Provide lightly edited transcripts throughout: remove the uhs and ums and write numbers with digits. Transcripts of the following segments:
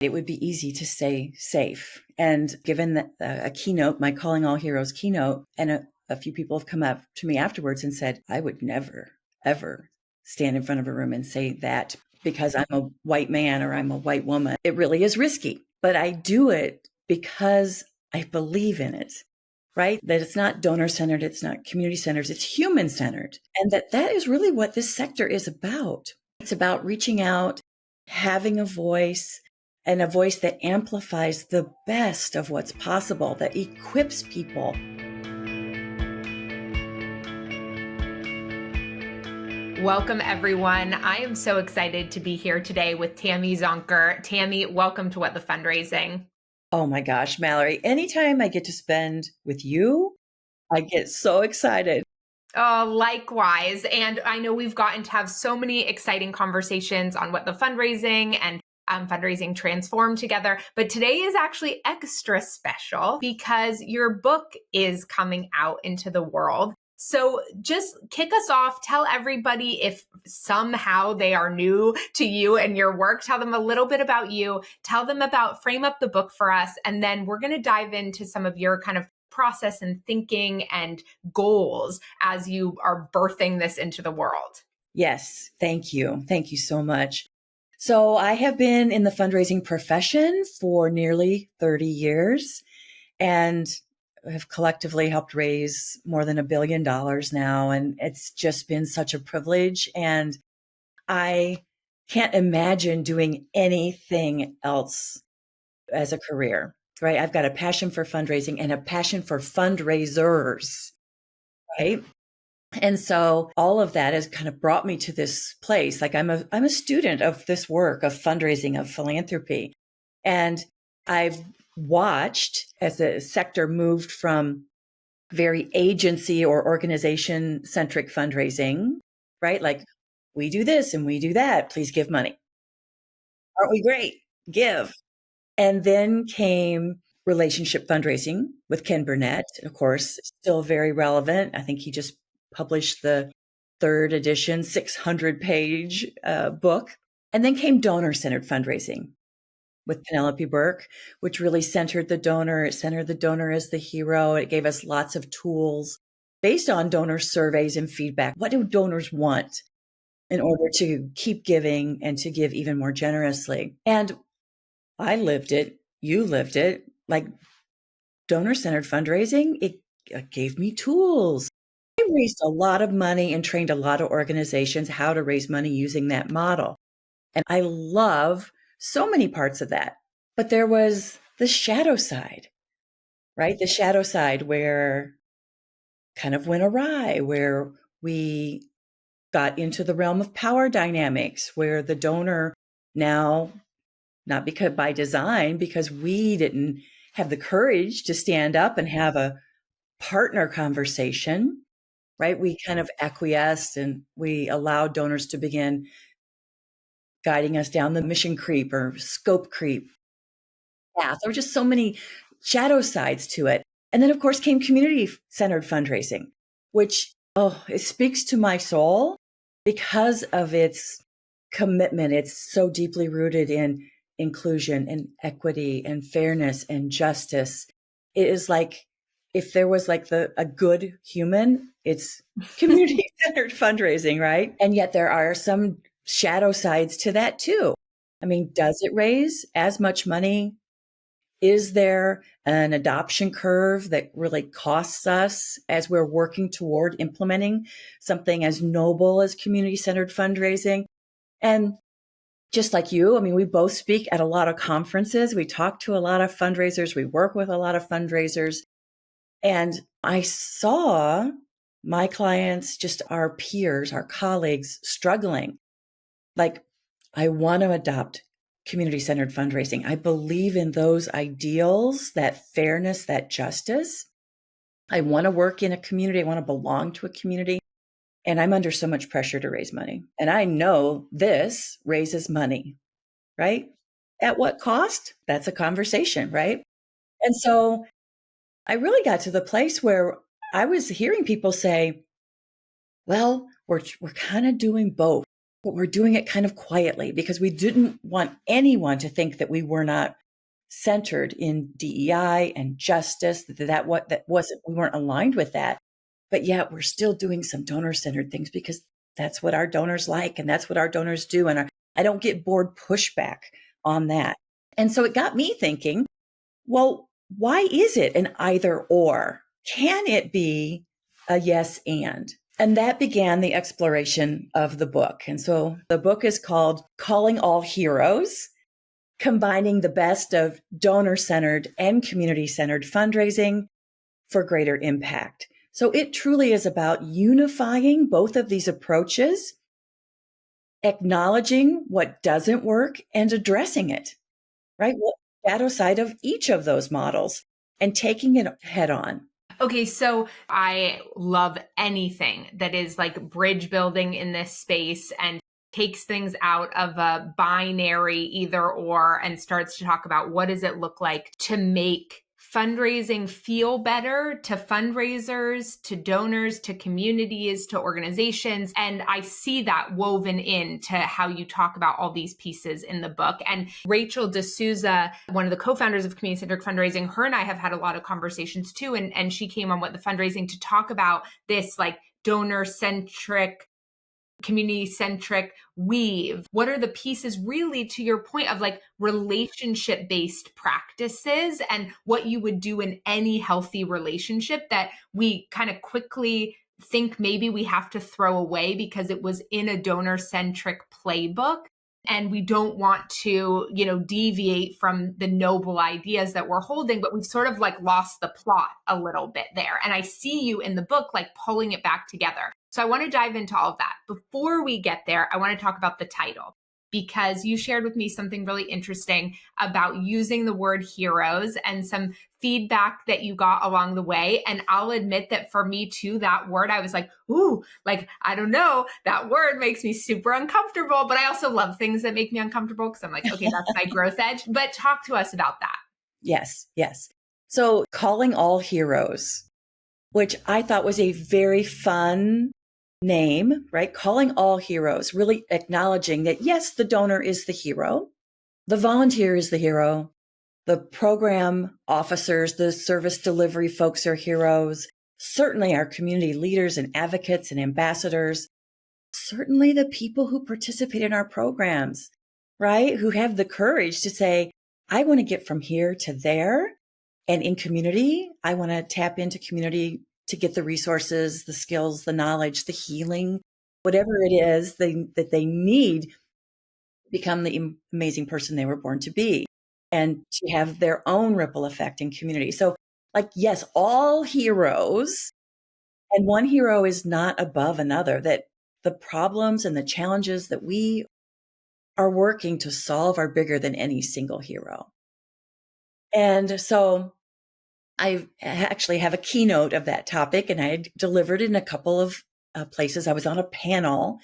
it would be easy to stay safe. And given that a keynote, my Calling All Heroes keynote, and a few people have come up to me afterwards and said, I would never, ever stand in front of a room and say that because I'm a white man or I'm a white woman. It really is risky, but I do it because I believe in it, right? That it's not donor-centered, it's not community-centered, it's human-centered. And that is really what this sector is about. It's about reaching out, having a voice, and a voice that amplifies the best of what's possible, that equips people. Welcome, everyone. I am so excited to be here today with Tammy Zonker. Tammy, welcome to What the Fundraising. Oh my gosh, Mallory, anytime I get to spend with you, I get so excited. Oh, likewise. And I know we've gotten to have so many exciting conversations on What the Fundraising and Fundraising Transformed together. But today is actually extra special because your book is coming out into the world. So just kick us off. Tell everybody, if somehow they are new to you and your work, tell them a little bit about you, frame up the book for us. And then we're going to dive into some of your kind of process and thinking and goals as you are birthing this into the world. Yes, thank you. Thank you so much. So I have been in the fundraising profession for nearly 30 years and have collectively helped raise more than $1 billion now. And it's just been such a privilege. And I can't imagine doing anything else as a career, right? I've got a passion for fundraising and a passion for fundraisers, right? And so all of that has kind of brought me to this place. Like I'm a student of this work of fundraising, of philanthropy. And I've watched as the sector moved from very agency or organization centric fundraising, right? Like we do this and we do that. Please give money. Aren't we great? Give. And then came relationship fundraising with Ken Burnett, of course, still very relevant. I think he just published the third edition, 600-page book. And then came donor-centered fundraising with Penelope Burke, which really centered the donor. It centered the donor as the hero. It gave us lots of tools based on donor surveys and feedback. What do donors want in order to keep giving and to give even more generously? And I lived it. You lived it. Like donor-centered fundraising, it gave me tools. I raised a lot of money and trained a lot of organizations how to raise money using that model. And I love so many parts of that. But there was the shadow side, right? The shadow side where kind of went awry, where we got into the realm of power dynamics, where the donor now, not because by design, because we didn't have the courage to stand up and have a partner conversation, right? We kind of acquiesced and we allowed donors to begin guiding us down the mission creep or scope creep path. There were just so many shadow sides to it. And then, of course, came community-centered fundraising, which, it speaks to my soul because of its commitment. It's so deeply rooted in inclusion and equity and fairness and justice. It is like, if there was like a good human, it's community-centered fundraising, right? And yet there are some shadow sides to that too. I mean, does it raise as much money? Is there an adoption curve that really costs us as we're working toward implementing something as noble as community-centered fundraising? And just like you, I mean, we both speak at a lot of conferences. We talk to a lot of fundraisers. We work with a lot of fundraisers. And I saw my clients, just our peers, our colleagues struggling. Like, I want to adopt community-centered fundraising. I believe in those ideals, that fairness, that justice. I want to work in a community. I want to belong to a community. And I'm under so much pressure to raise money. And I know this raises money, right? At what cost? That's a conversation, right? And so I really got to the place where I was hearing people say, well, we're kind of doing both. but we're doing it kind of quietly because we didn't want anyone to think that we were not centered in DEI and justice, we weren't aligned with that. But yet we're still doing some donor-centered things because that's what our donors like and that's what our donors do. And I don't get board pushback on that. And so it got me thinking, well, why is it an either or? Can it be a yes and? And that began the exploration of the book. And so the book is called Calling All Heroes, combining the best of donor-centered and community-centered fundraising for greater impact. So it truly is about unifying both of these approaches, acknowledging what doesn't work and addressing it, right? What shadow side of each of those models and taking it head on. Okay, so I love anything that is like bridge building in this space and takes things out of a binary either or and starts to talk about what does it look like to make fundraising feel better to fundraisers, to donors, to communities, to organizations. And I see that woven into how you talk about all these pieces in the book. And Rachel D'Souza, one of the co-founders of Community-Centric Fundraising, her and I have had a lot of conversations too. And she came on What the Fundraising to talk about this like donor-centric, community-centric weave. What are the pieces really, to your point, of like relationship-based practices and what you would do in any healthy relationship that we kind of quickly think maybe we have to throw away because it was in a donor-centric playbook. And we don't want to, deviate from the noble ideas that we're holding, but we've sort of like lost the plot a little bit there. And I see you in the book, like pulling it back together. So I want to dive into all of that. Before we get there, I want to talk about the title, because you shared with me something really interesting about using the word heroes and some feedback that you got along the way. And I'll admit that for me too, that word, I was like, ooh, like, I don't know, that word makes me super uncomfortable, but I also love things that make me uncomfortable because I'm like, okay, that's my growth edge. But talk to us about that. Yes. So Calling All Heroes, which I thought was a very fun name, right? Calling all heroes, really acknowledging that, yes, the donor is the hero. The volunteer is the hero. The program officers, the service delivery folks are heroes. Certainly our community leaders and advocates and ambassadors. Certainly the people who participate in our programs, right? Who have the courage to say, I want to get from here to there. And in community, I want to tap into community to get the resources, the skills, the knowledge, the healing, whatever it is that they need to become the amazing person they were born to be and to have their own ripple effect in community. So like, yes, all heroes, and one hero is not above another, that the problems and the challenges that we are working to solve are bigger than any single hero. And so I actually have a keynote of that topic, and I had delivered in a couple of places. I was on a panel,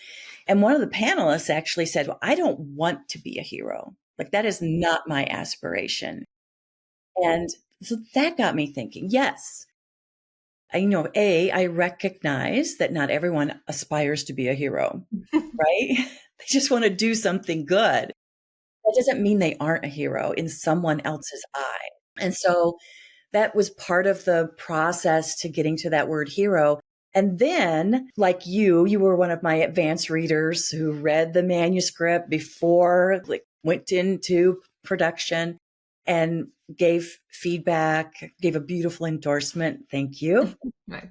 and one of the panelists actually said, well, I don't want to be a hero. Like, that is not my aspiration. And so that got me thinking, yes, I recognize that not everyone aspires to be a hero, right? They just want to do something good. That doesn't mean they aren't a hero in someone else's eye. And so that was part of the process to getting to that word hero. And then, like you were one of my advanced readers who read the manuscript before, went into production and gave feedback, gave a beautiful endorsement. Thank you. Right.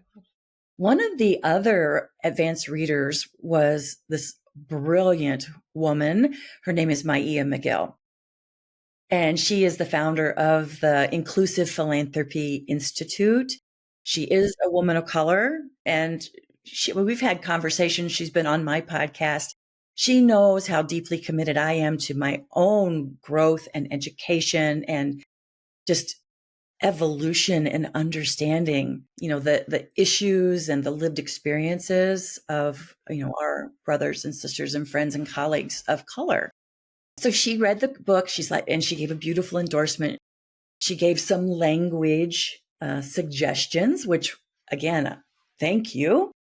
One of the other advanced readers was this brilliant woman. Her name is Maia McGill. And she is the founder of the Inclusive Philanthropy Institute. She is a woman of color, and we've had conversations. She's been on my podcast. She knows how deeply committed I am to my own growth and education and just evolution and understanding, the issues and the lived experiences of, our brothers and sisters and friends and colleagues of color. So she read the book. She's like, and she gave a beautiful endorsement. She gave some language suggestions, which again, thank you.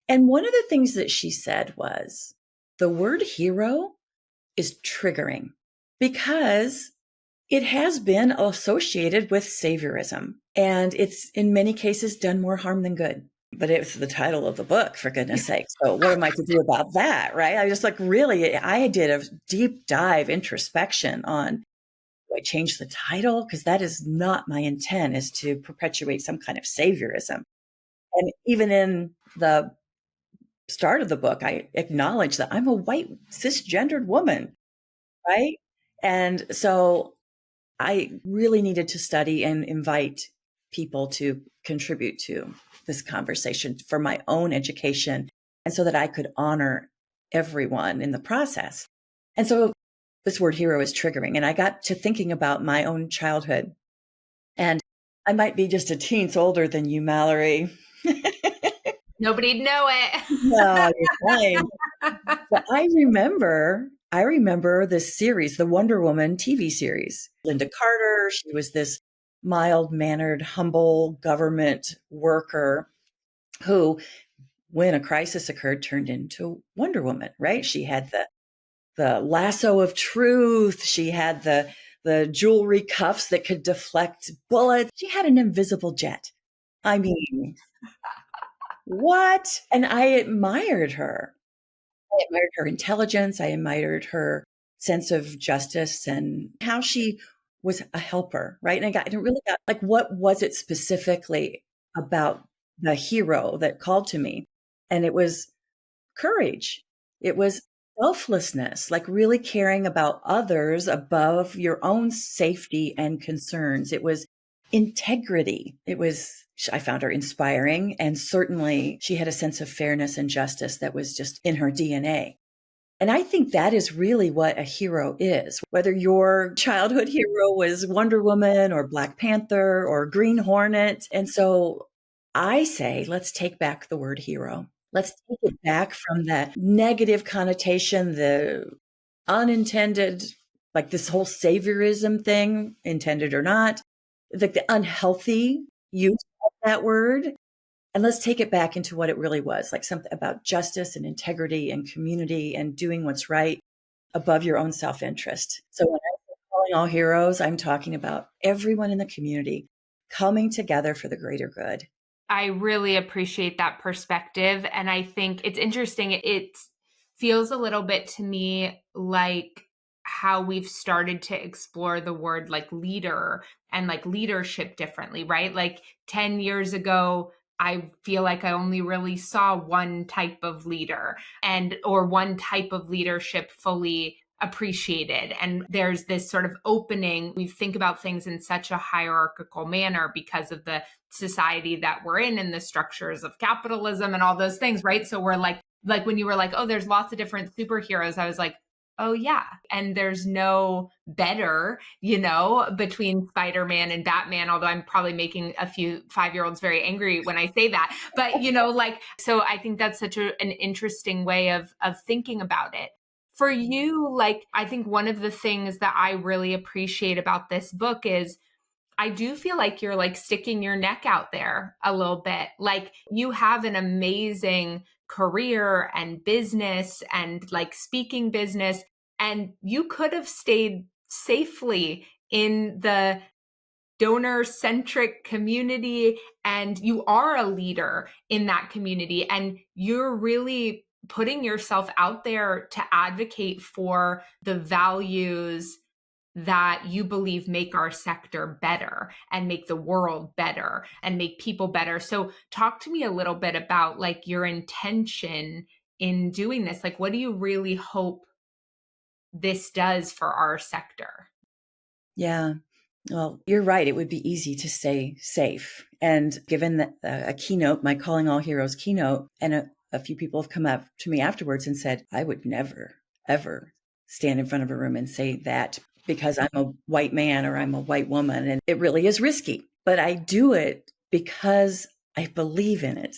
And one of the things that she said was the word hero is triggering because it has been associated with saviorism, and it's in many cases done more harm than good. But it's the title of the book, for goodness sake. So what am I to do about that, right? I just really, I did a deep dive introspection on, do I change the title? Because that is not my intent, is to perpetuate some kind of saviorism. And even in the start of the book, I acknowledge that I'm a white cisgendered woman, right? And so I really needed to study and invite people to contribute to this conversation for my own education, and so that I could honor everyone in the process. And so this word hero is triggering. And I got to thinking about my own childhood. And I might be just a teens older than you, Mallory. Nobody'd know it. No, you're fine. But I remember this series, the Wonder Woman TV series. Linda Carter, she was this mild-mannered, humble government worker who, when a crisis occurred, turned into Wonder Woman, right? She had the lasso of truth. She had the jewelry cuffs that could deflect bullets. She had an invisible jet. I mean, what? And I admired her. I admired her intelligence. I admired her sense of justice and how she was a helper, right? And I really got what was it specifically about the hero that called to me? And it was courage. It was selflessness, really caring about others above your own safety and concerns. It was integrity. I found her inspiring. And certainly she had a sense of fairness and justice that was just in her DNA. And I think that is really what a hero is. Whether your childhood hero was Wonder Woman or Black Panther or Green Hornet. And so I say, let's take back the word hero. Let's take it back from that negative connotation, the unintended, this whole saviorism thing, intended or not, the unhealthy use of that word. And let's take it back into what it really was, something about justice and integrity and community and doing what's right above your own self-interest. So when I'm calling all heroes, I'm talking about everyone in the community coming together for the greater good. I really appreciate that perspective. And I think it's interesting. It feels a little bit to me like how we've started to explore the word leader and leadership differently, right? 10 years ago, I feel like I only really saw one type of leader or one type of leadership fully appreciated. And there's this sort of opening. We think about things in such a hierarchical manner because of the society that we're in and the structures of capitalism and all those things, right? So we're like when you were oh, there's lots of different superheroes, I was like, oh yeah. And there's no better, between Spider-Man and Batman, although I'm probably making a few 5-year-olds very angry when I say that. But, so I think that's such an interesting way of thinking about it. For you, I think one of the things that I really appreciate about this book is I do feel like you're sticking your neck out there a little bit. You have an amazing career and business and speaking business, and you could have stayed safely in the donor-centric community, and you are a leader in that community, and you're really putting yourself out there to advocate for the values that you believe make our sector better and make the world better and make people better. So talk to me a little bit about your intention in doing this. What do you really hope this does for our sector? Yeah. Well, you're right. It would be easy to stay safe. And given that a keynote, my Calling All Heroes keynote, and a few people have come up to me afterwards and said, I would never, ever stand in front of a room and say that because I'm a white man or I'm a white woman. And it really is risky. But I do it because I believe in it,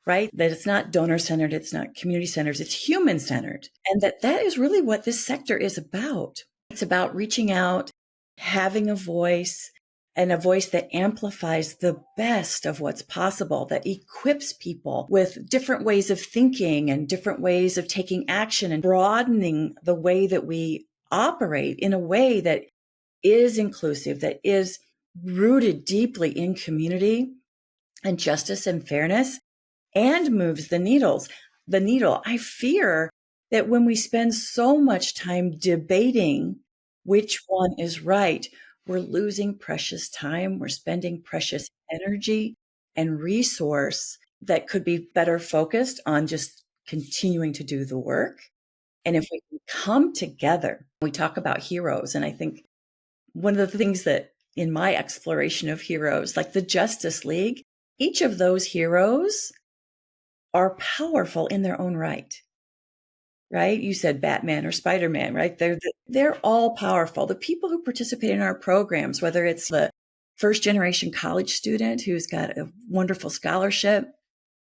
right? That it's not donor-centered, it's not community-centered, it's human-centered. And that is really what this sector is about. It's about reaching out, having a voice, and a voice that amplifies the best of what's possible, that equips people with different ways of thinking and different ways of taking action and broadening the way that we operate in a way that is inclusive, that is rooted deeply in community and justice and fairness, and moves the needle. I fear that when we spend so much time debating which one is right, we're losing precious time. We're spending precious energy and resource that could be better focused on just continuing to do the work. And if we can come together, we talk about heroes. And I think one of the things that in my exploration of heroes, like the Justice League, each of those heroes are powerful in their own right. Right? You said Batman or Spider-Man, right? They're all powerful. The people who participate in our programs, whether it's the first generation college student who's got a wonderful scholarship,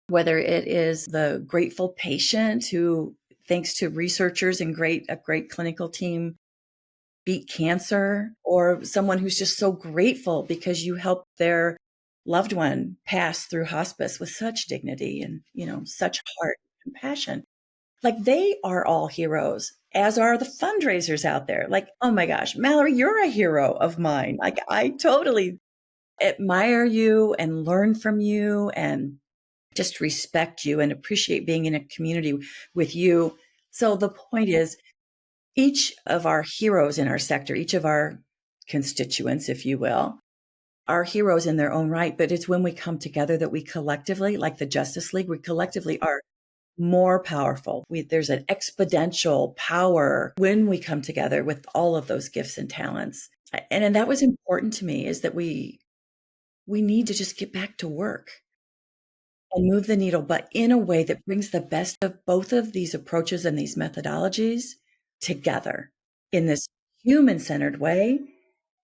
whether it is the grateful patient who, thanks to researchers and a great clinical team, beat cancer, or someone who's just so grateful because you helped their loved one pass through hospice with such dignity and, such heart and compassion. Like, they are all heroes, as are the fundraisers out there. Like, oh my gosh, Mallory, you're a hero of mine. Like, I totally admire you and learn from you and just respect you and appreciate being in a community with you. So the point is, each of our heroes in our sector, each of our constituents, if you will, are heroes in their own right. But it's when we come together that we collectively, like the Justice League, we collectively are more powerful. There's an exponential power when we come together with all of those gifts and talents. And that was important to me, is that we need to just get back to work and move the needle, but in a way that brings the best of both of these approaches and these methodologies together in this human-centered way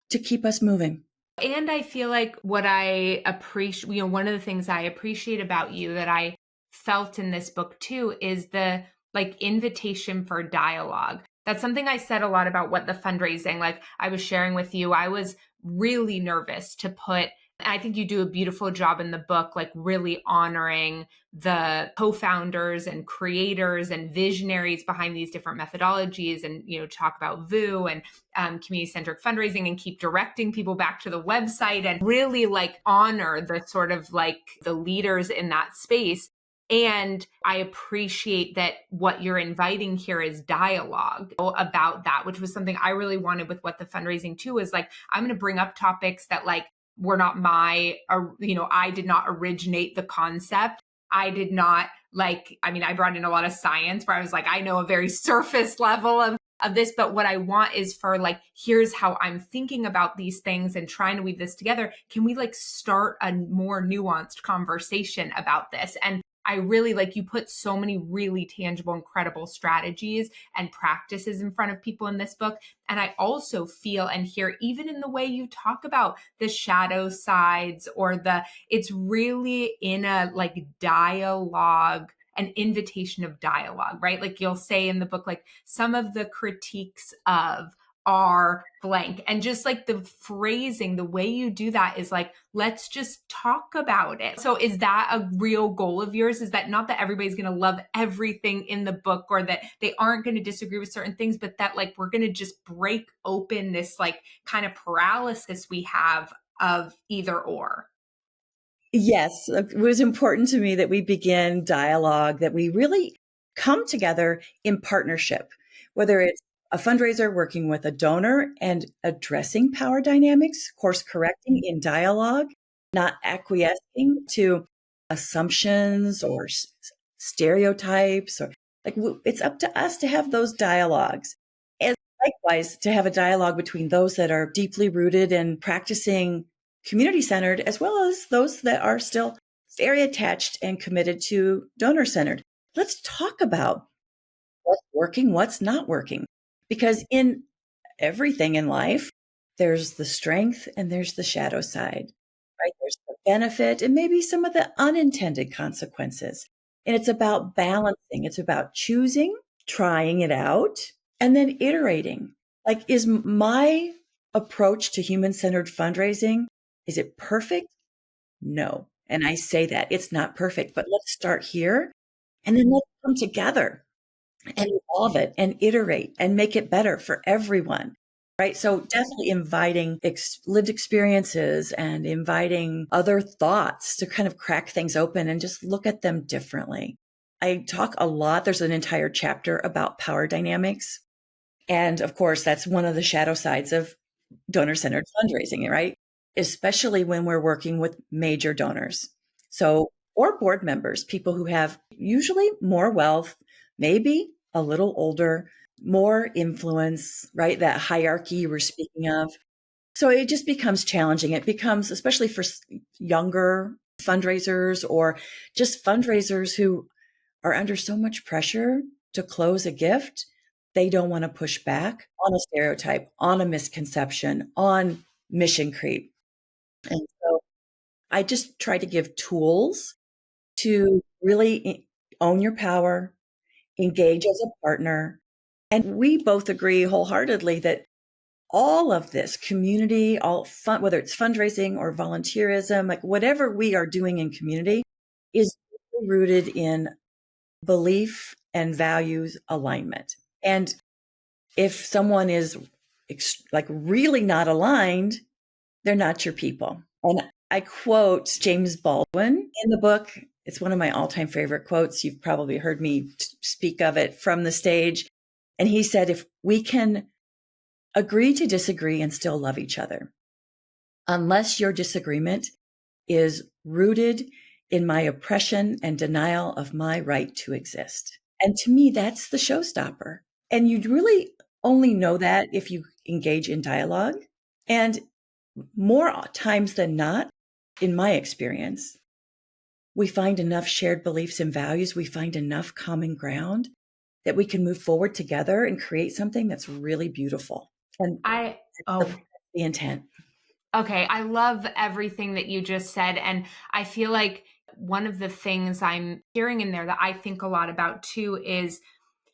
to keep us moving. And I feel like what I appreciate, one of the things I appreciate about you that I felt in this book too is the invitation for dialogue. That's something I said a lot about what the fundraising, like I was sharing with you, I was really nervous to put, I think you do a beautiful job in the book, like really honoring the co-founders and creators and visionaries behind these different methodologies, and, talk about VOO and community-centric fundraising, and keep directing people back to the website and really honor the sort of the leaders in that space. And I appreciate that what you're inviting here is dialogue about that, which was something I really wanted with what the fundraising too is I'm going to bring up topics that were not I did not originate the concept. I did not I brought in a lot of science where I was I know a very surface level of this, but what I want is for here's how I'm thinking about these things and trying to weave this together. Can we start a more nuanced conversation about this? And I really you put so many really tangible, incredible strategies and practices in front of people in this book. And I also feel and hear, even in the way you talk about the shadow sides, or it's really in a dialogue, an invitation of dialogue, right? You'll say in the book, some of the critiques of are blank, and just the phrasing, the way you do that is let's just talk about it. So is that a real goal of yours? Is that not that everybody's going to love everything in the book, or that they aren't going to disagree with certain things, but that we're going to just break open this kind of paralysis we have of either or? Yes, it was important to me that we begin dialogue, that we really come together in partnership, whether it's a fundraiser working with a donor and addressing power dynamics, course correcting in dialogue, not acquiescing to assumptions or stereotypes, or it's up to us to have those dialogues. And likewise, to have a dialogue between those that are deeply rooted and practicing community-centered, as well as those that are still very attached and committed to donor-centered. Let's talk about what's working, what's not working. Because in everything in life, there's the strength and there's the shadow side, right? There's the benefit and maybe some of the unintended consequences. And it's about balancing. It's about choosing, trying it out, and then iterating. Is my approach to human-centered fundraising, is it perfect? No. And I say that it's not perfect, but let's start here and then let's come together and evolve it and iterate and make it better for everyone. Right. So definitely inviting lived experiences and inviting other thoughts to kind of crack things open and just look at them differently. I talk a lot. There's an entire chapter about power dynamics. And of course, that's one of the shadow sides of donor-centered fundraising, right? Especially when we're working with major donors. So, or board members, people who have usually more wealth, maybe a little older, more influence, right? That hierarchy you were speaking of. So it just becomes challenging. It becomes, especially for younger fundraisers or just fundraisers who are under so much pressure to close a gift. They don't want to push back on a stereotype, on a misconception, on mission creep. And so I just try to give tools to really own your power, engage as a partner. And we both agree wholeheartedly that all of this community, all fun, whether it's fundraising or volunteerism, like whatever we are doing in community is rooted in belief and values alignment. And if someone is like really not aligned, they're not your people. And I quote James Baldwin in the book. It's one of my all-time favorite quotes. You've probably heard me speak of it from the stage. And he said, if we can agree to disagree and still love each other, unless your disagreement is rooted in my oppression and denial of my right to exist. And to me, that's the showstopper. And you'd really only know that if you engage in dialogue. And more times than not, in my experience, we find enough shared beliefs and values, we find enough common ground that we can move forward together and create something that's really beautiful. And the intent. Okay, I love everything that you just said. And I feel like one of the things I'm hearing in there that I think a lot about too is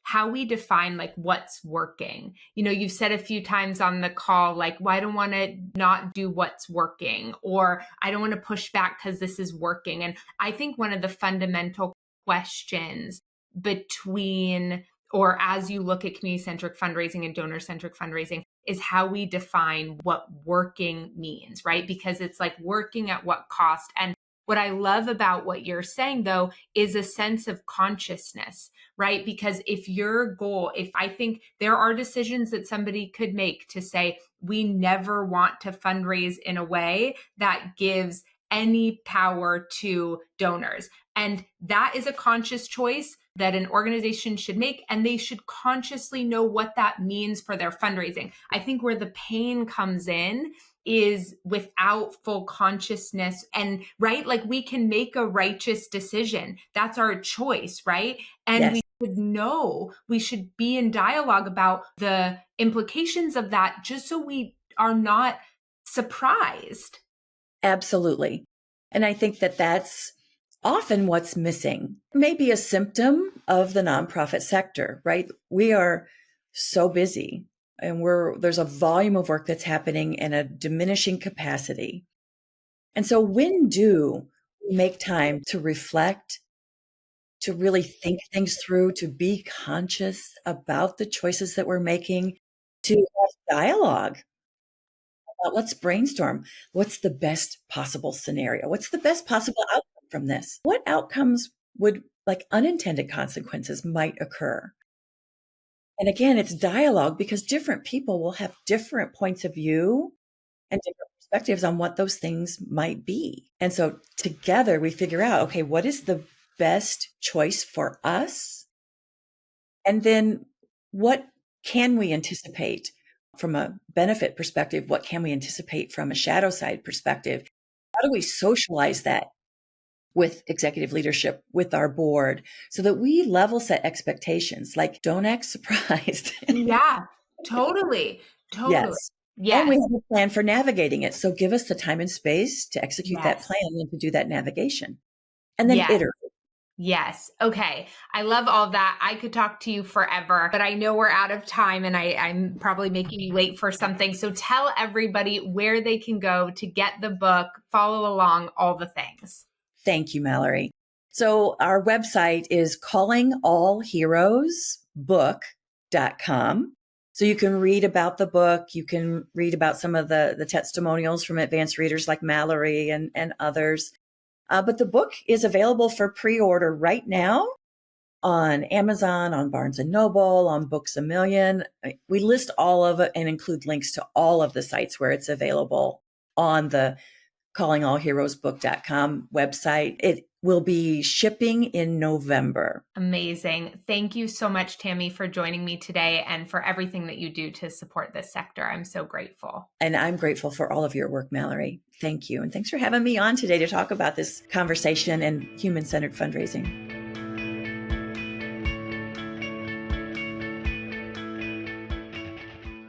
how we define like what's working. You know, you've said a few times on the call, like, well, I don't want to not do what's working, or I don't want to push back because this is working. And I think one of the fundamental questions between, or as you look at community-centric fundraising and donor-centric fundraising, is how we define what working means, right? Because it's like working at what cost. And what I love about what you're saying, though, is a sense of consciousness, right? Because if your goal, if I think there are decisions that somebody could make to say, we never want to fundraise in a way that gives any power to donors. And that is a conscious choice that an organization should make, and they should consciously know what that means for their fundraising. I think where the pain comes in is without full consciousness, and right, like we can make a righteous decision. That's our choice, right? And Yes. we should know, we should be in dialogue about the implications of that, just so we are not surprised. Absolutely. And I think that that's often what's missing. Maybe a symptom of the nonprofit sector, right? We are so busy and there's a volume of work that's happening in a diminishing capacity. And so when do we make time to reflect, to really think things through, to be conscious about the choices that we're making, to have dialogue? Let's brainstorm. What's the best possible scenario? What's the best possible outcome from this? What outcomes would, like unintended consequences might occur? And again, it's dialogue because different people will have different points of view and different perspectives on what those things might be. And so together we figure out, okay, what is the best choice for us? And then what can we anticipate from a benefit perspective? What can we anticipate from a shadow side perspective? How do we socialize that with executive leadership, with our board, so that we level set expectations? Like, don't act surprised. Yeah, totally. Yes. And we have a plan for navigating it. So give us the time and space to execute that plan and to do that navigation. And then iterate. Yes. Okay. I love all of that. I could talk to you forever, but I know we're out of time and I'm probably making you late for something. So tell everybody where they can go to get the book, follow along, all the things. Thank you, Mallory. So our website is callingallheroesbook.com. So you can read about the book. You can read about some of the testimonials from advanced readers like Mallory and others. But the book is available for pre-order right now on Amazon, on Barnes & Noble, on Books A Million. We list all of it and include links to all of the sites where it's available on the callingallheroesbook.com website. It will be shipping in November. Amazing. Thank you so much, Tammy, for joining me today and for everything that you do to support this sector. I'm so grateful. And I'm grateful for all of your work, Mallory. Thank you. And thanks for having me on today to talk about this conversation and human-centered fundraising.